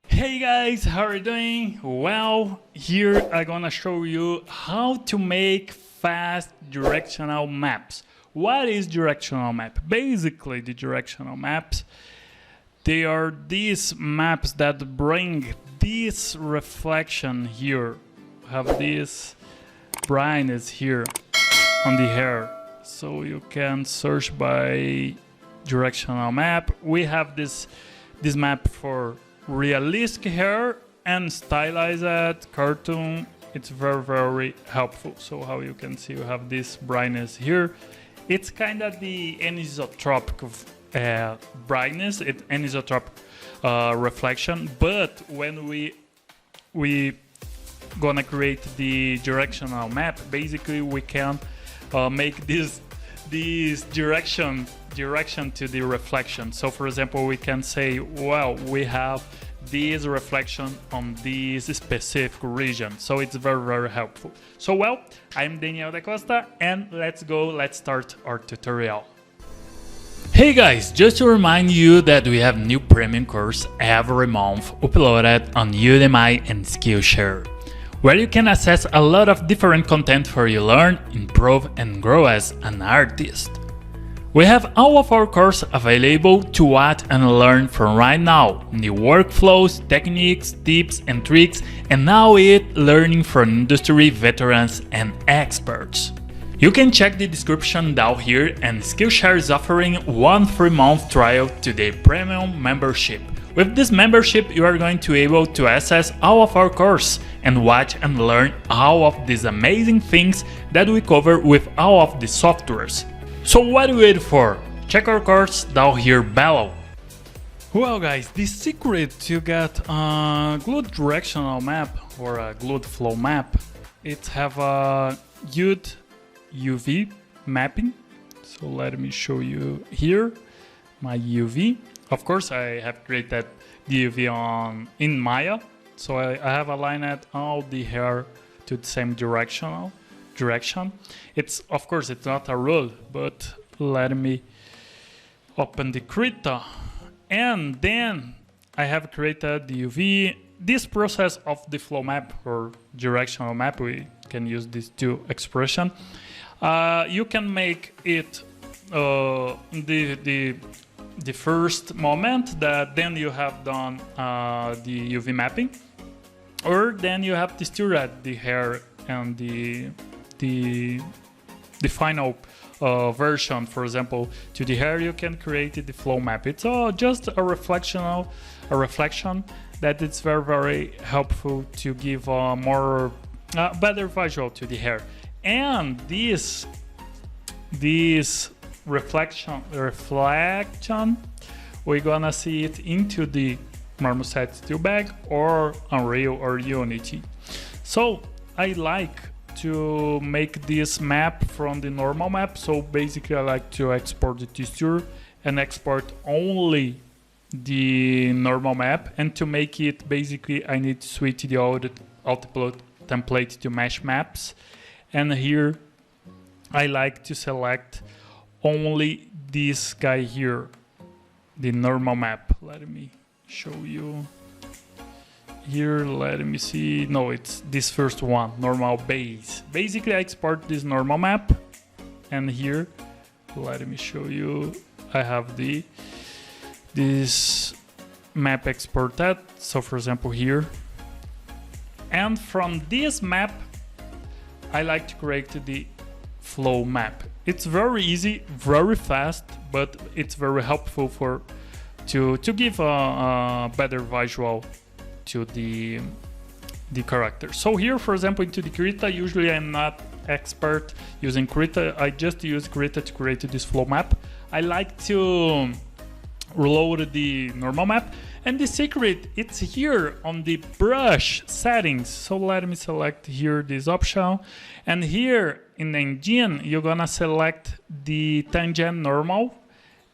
Hey guys, how are you doing? Well, here I'm gonna show you how to make fast directional maps. What is directional map? Basically, the directional maps, they are these maps that bring this reflection here. Have this brightness here on the hair. So you can search by directional map. We have this map for realistic hair and stylized cartoon. It's very helpful. So how you can see, you have this brightness here. It's kind of the anisotropic brightness, anisotropic reflection. But when we gonna create the directional map, basically we can make this direction to the reflection. So for example, we can say, well, we have this reflection on this specific region. So it's very helpful. So well, I'm Daniel da Costa and let's start our tutorial. Hey guys, just to remind you that we have new premium course every month uploaded on Udemy and Skillshare, where you can access a lot of different content for you learn, improve and grow as an artist. We have all of our courses available to watch and learn from right now, new workflows, techniques, tips and tricks, and now learning from industry veterans and experts. You can check the description down here, and Skillshare is offering 1 free month trial to the premium membership. With this membership, you are going to be able to access all of our courses and watch and learn all of these amazing things that we cover with all of the softwares. So what are you waiting for? Check our course down here below. Well guys, the secret to get a good directional map or a good flow map, it's have a good UV mapping. So let me show you here my UV. Of course, I have created the UV in Maya, so I have aligned all the hair to the same direction. It's of course it's not a rule, but let me open the krita, and then I have created the UV. This process of the flow map or directional map, we can use these two expressions. You can make it the first moment that then you have done the UV mapping, or then you have to still add the hair and the final version. For example, to the hair you can create the flow map. It's just a reflection that it's very helpful to give a more better visual to the hair. And this reflection, we're gonna see it into the Marmoset Steel Bag or Unreal or Unity. So I like to make this map from the normal map. So basically I like to export the texture and export only the normal map, and to make it, basically I need to switch the output template to mesh maps. And here I like to select only this guy here, the normal map. Let me show you here. Let me see. No, it's this first one, normal base. Basically I export this normal map, and here let me show you, I have this map exported. So for example here, and from this map I like to create the flow map. It's very easy, very fast, but it's very helpful to give a better visual to the character. So here, for example, into the krita, usually I'm not expert using krita. I just use krita to create this flow map. I like to reload the normal map, and the secret, it's here on the brush settings. So let me select here this option, and here in the engine you're gonna select the tangent normal,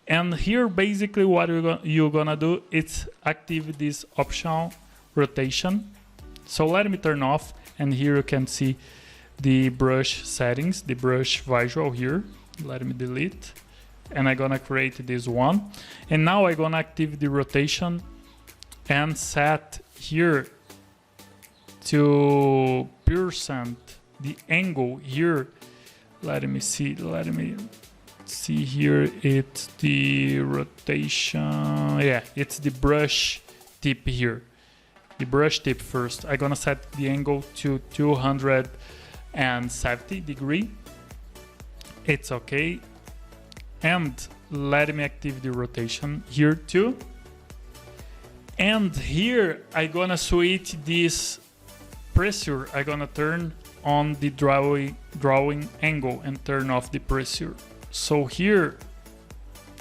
and here basically what you're gonna do is activate this option rotation. So let me turn off, and here you can see the brush settings, the brush visual here. Let me delete, and I'm gonna create this one. And now I'm gonna activate the rotation and set here to percent the angle here. Let me see here. It's the rotation. Yeah, it's the brush tip here. The brush tip first. I'm gonna set the angle to 270 degree. It's okay. And let me activate the rotation here too. And here I'm gonna switch this pressure. I'm gonna turn on the drawing angle and turn off the pressure. So here,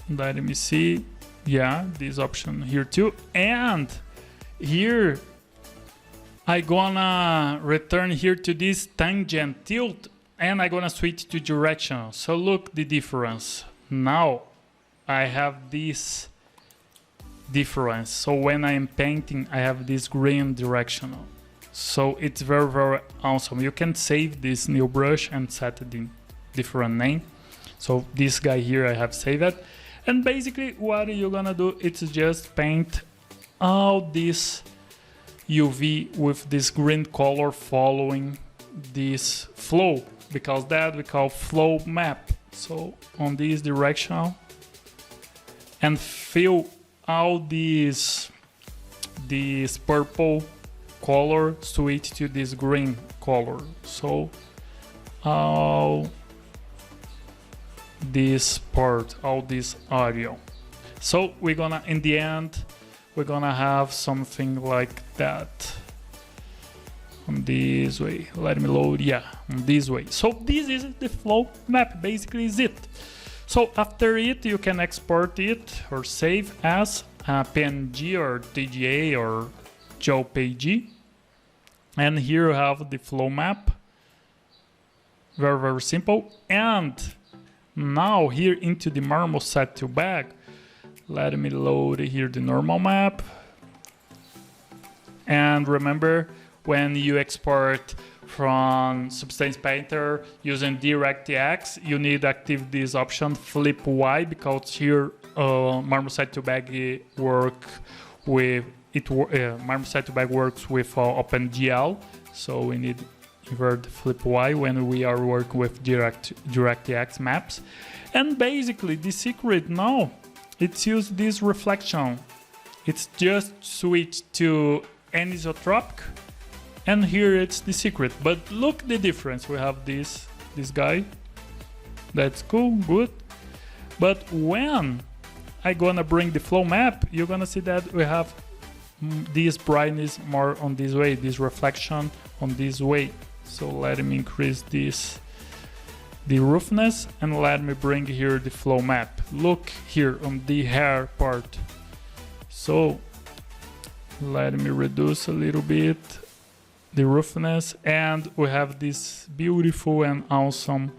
let me see. Yeah, this option here too. And here I'm gonna return here to this tangent tilt, and I'm gonna switch to directional. So look the difference. Now I have this difference. So when I am painting, I have this green directional. So it's very, very awesome. You can save this new brush and set the different name. So this guy here I have saved it. And basically what you're gonna do, it's just paint all this UV with this green color following this flow, because that we call flow map. So on this directional, and fill all this purple color, switch to this green color. So all this part, all this audio. So we're gonna, in the end, we're gonna have something like that. On this way, let me load, yeah, on this way. So this is the flow map, basically is it. So after it, you can export it or save as a PNG or TGA or JPG. And here you have the flow map. Very, very simple. And now here into the normal set to bag, let me load here the normal map. And remember, when you export from Substance Painter using DirectX, you need to activate this option flip Y, because here Marble Set to Bag works with OpenGL, so we need invert flip Y when we are working with DirectX maps. And basically the secret now, it's use this reflection. It's just switch to anisotropic, and here it's the secret. But look the difference. We have this guy. That's cool, good. But when I gonna bring the flow map, you're gonna see that we have this brightness more on this way, this reflection on this way. So let me increase this, the roughness, and let me bring here the flow map. Look here on the hair part. So let me reduce a little bit the roughness, and we have this beautiful and awesome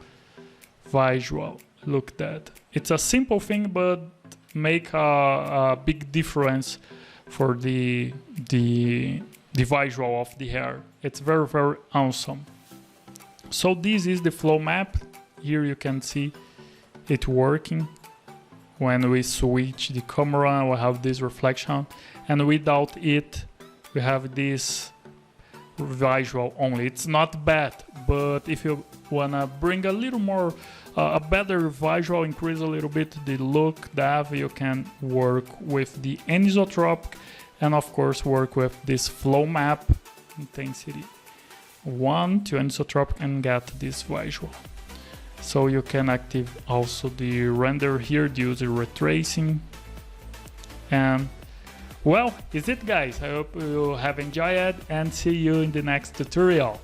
visual. Look that. It's a simple thing, but make a big difference for the visual of the hair. It's very, very awesome. So this is the flow map. Here you can see it working. When we switch the camera, we have this reflection, and without it, we have this visual only. It's not bad, but if you wanna bring a little more, a better visual, increase a little bit the look, that you can work with the anisotropic, and of course work with this flow map intensity 1 to anisotropic and get this visual. So you can activate also the render here, use the ray tracing. And well, is it guys? I hope you have enjoyed, and see you in the next tutorial.